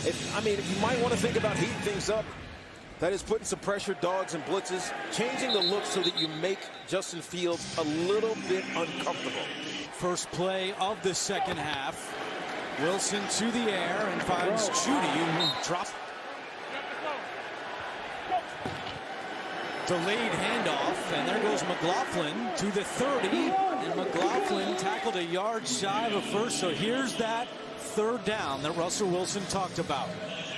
If you might want to think about heating things up, that is putting some pressure, dogs and blitzes, changing the look so that you make Justin Fields a little bit uncomfortable. First play of the second half. Wilson to the air and finds Judy, who drops. Delayed handoff, and there goes McLaughlin to the 30, and McLaughlin tackled a yard shy of a first, so here's that third down that Russell Wilson talked about.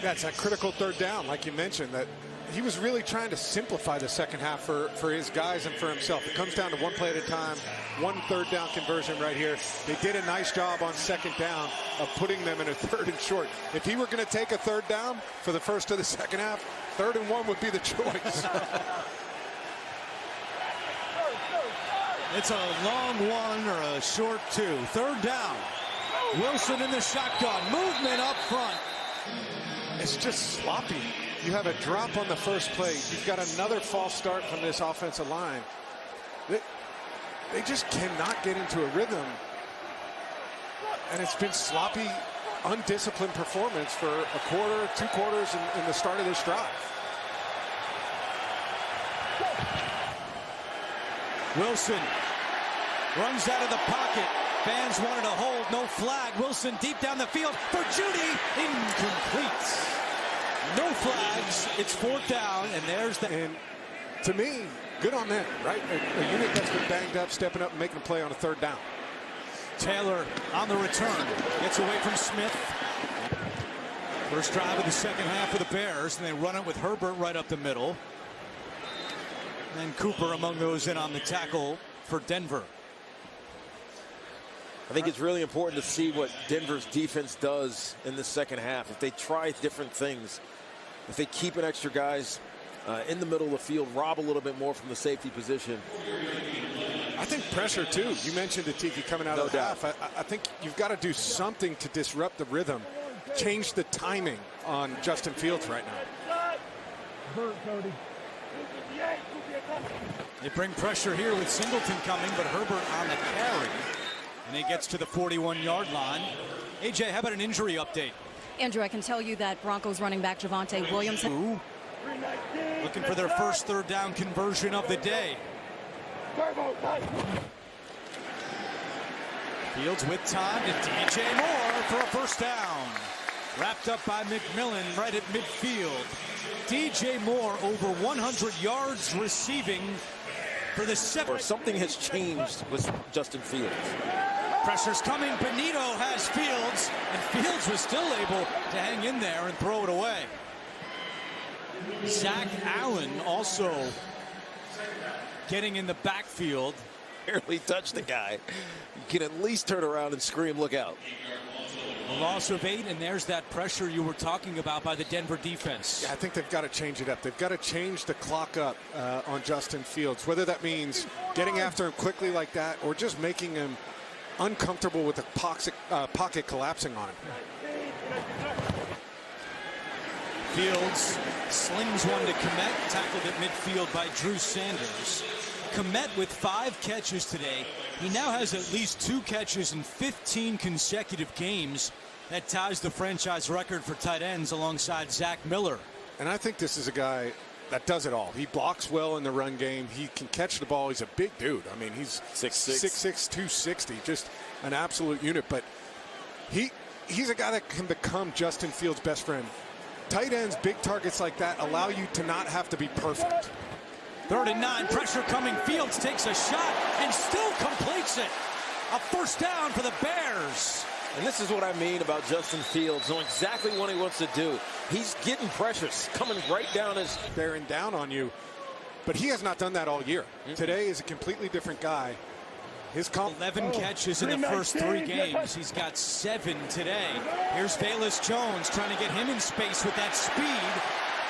That's a critical third down, like you mentioned, that he was really trying to simplify the second half for his guys and for himself. It comes down to one play at a time, one third down conversion right here. They did a nice job on second down of putting them in a third and short. If he were going to take a third down for the first of the second half, 3rd and 1 would be the choice. It's a long one or a short two. Third down. Wilson in the shotgun. Movement up front. It's just sloppy. You have a drop on the first play. You've got another false start from this offensive line. They just cannot get into a rhythm. And it's been sloppy, undisciplined performance for a quarter, 2 quarters in the start of this drive. Wilson runs out of the pocket. Fans wanted to hold, no flag. Wilson deep down the field for Judy. Incomplete. No flags. It's 4th down, and there's the... And to me, good on them, right? A unit that's been banged up, stepping up and making a play on a 3rd down. Taylor on the return. Gets away from Smith. First drive of the second half for the Bears, and they run it with Herbert right up the middle. And Cooper among those in on the tackle for Denver. I think it's really important to see what Denver's defense does in the second half. If they try different things, if they keep an extra guys in the middle of the field, rob a little bit more from the safety position. I think pressure too. You mentioned it, Tiki, coming out of the half. I think you've got to do something to disrupt the rhythm, change the timing on Justin Fields right now. They bring pressure here with Singleton coming, but Herbert on the carry. And he gets to the 41-yard line. AJ, how about an injury update? Andrew, I can tell you that Broncos running back Javonte Williams looking for their first 3rd down conversion of the day. Fields with time to DJ Moore for a first down. Wrapped up by McMillan right at midfield. DJ Moore over 100 yards receiving for the 7th. Something has changed with Justin Fields. Pressure's coming. Benito has Fields, and Fields was still able to hang in there and throw it away. Zach Allen also getting in the backfield. Barely touched the guy. You can at least turn around and scream, look out. A loss of 8, and there's that pressure you were talking about by the Denver defense. Yeah, I think they've got to change it up. They've got to change the clock up on Justin Fields, whether that means getting after him quickly like that or just making him uncomfortable with the pocket collapsing on him. Fields slings one to Komet, tackled at midfield by Drew Sanders. Komet with 5 catches today. He now has at least 2 catches in 15 consecutive games. That ties the franchise record for tight ends alongside Zach Miller. And I think this is a guy that does it all. He blocks well in the run game. He can catch the ball. He's a big dude. I mean, he's 6'6", 260, just an absolute unit. But he's a guy that can become Justin Fields' best friend. Tight ends, big targets like that allow you to not have to be perfect. 3rd and 9, pressure coming. Fields takes a shot and still completes it. A first down for the Bears. And this is what I mean about Justin Fields, knowing exactly what he wants to do. He's getting pressures coming right down his... bearing down on you. But he has not done that all year. Today is a completely different guy. His 11 catches in the first 3 games. He's got 7 today. Here's Velus Jones trying to get him in space with that speed.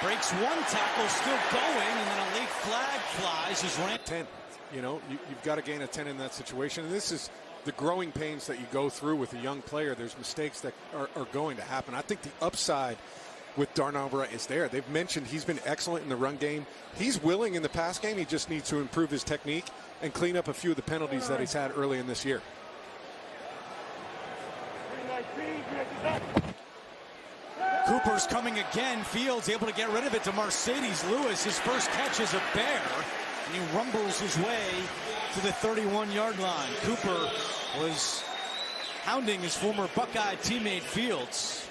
Breaks 1 tackle, still going, and then a late flag flies. He's ranked 10. You know, you've got to gain a 10 in that situation. And this is the growing pains that you go through with a young player. There's mistakes that are going to happen. I think the upside with Darnell Wright is there. They've mentioned he's been excellent in the run game. He's willing in the pass game. He just needs to improve his technique and clean up a few of the penalties that he's had early in this year. Cooper's coming again. Fields able to get rid of it to Mercedes Lewis. His first catch is a bear, and he rumbles his way to the 31-yard line. Cooper was hounding his former Buckeye teammate Fields.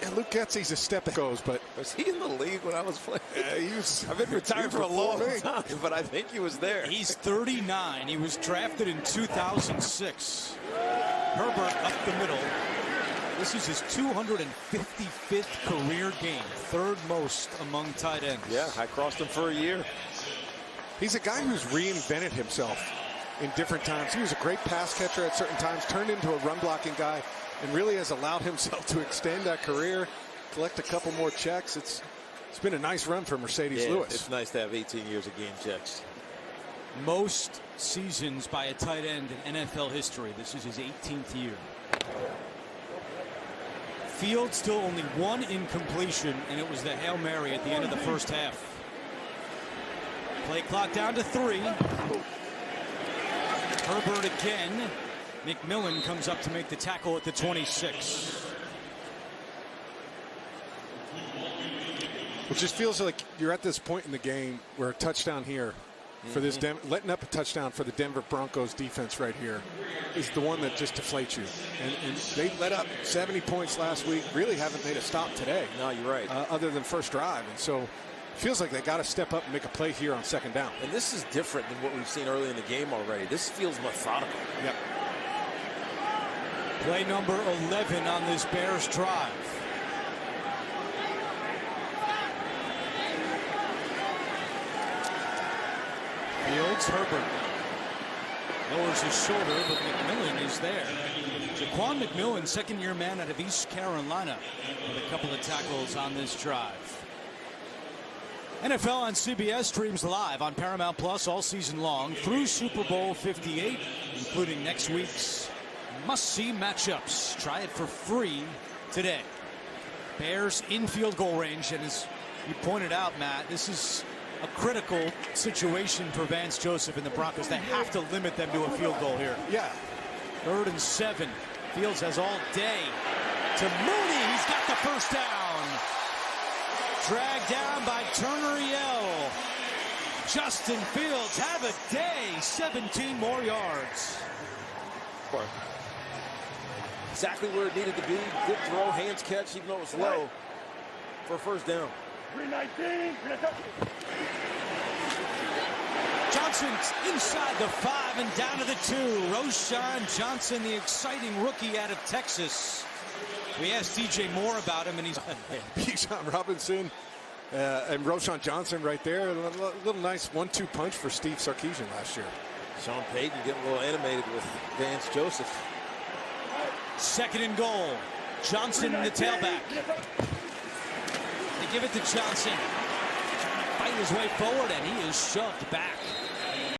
And Luke Getsy's a step it goes, but Was he in the league when I was playing? I've been retired for a long time, but I think he was there. He's 39. He was drafted in 2006. Herbert up the middle. This is his 255th career game, third most among tight ends. Yeah, I crossed him for a year. He's a guy who's reinvented himself in different times. He was a great pass catcher at certain times, turned into a run blocking guy, and really has allowed himself to extend that career, collect a couple more checks. It's been a nice run for Mercedes Lewis. It's nice to have 18 years of game checks. Most seasons by a tight end in NFL history. This is his 18th year. Fields still only one incompletion, and it was the Hail Mary at the end of the first half. Play clock down to 3. Herbert again. McMillan comes up to make the tackle at the 26. It just feels like you're at this point in the game where a touchdown here for this letting up a touchdown for the Denver Broncos defense right here is the one that just deflates you. And they let up 70 points last week, really haven't made a stop today. No, you're right. Other than first drive. And so it feels like they got to step up and make a play here on second down. And this is different than what we've seen early in the game already. This feels methodical. Yep. Play number 11 on this Bears drive. Fields, Herbert lowers his shoulder, but McMillan is there. Jaquan McMillan, second-year man out of East Carolina, with a couple of tackles on this drive. NFL on CBS streams live on Paramount Plus all season long through Super Bowl 58, including next week's must-see matchups. Try it for free today. Bears in field goal range, and as you pointed out, Matt, this is a critical situation for Vance Joseph and the Broncos. They have to limit them to a field goal here. Yeah. 3rd and 7. Fields has all day to Mooney. He's got the first down. Dragged down by Turner Yell. Justin Fields have a day. 17 more yards. Exactly where it needed to be. Good throw, hands catch, even though it was low, for a first down. 319. Johnson's inside the 5 and down to the 2. Roschon Johnson, the exciting rookie out of Texas. We asked DJ Moore about him, and he's Bijan Robinson and Roschon Johnson right there. A little nice 1-2 punch for Steve Sarkisian last year. Sean Payton getting a little animated with Vance Joseph. 2nd and goal. Johnson, the tailback. They give it to Johnson. Trying to fight his way forward, and he is shoved back.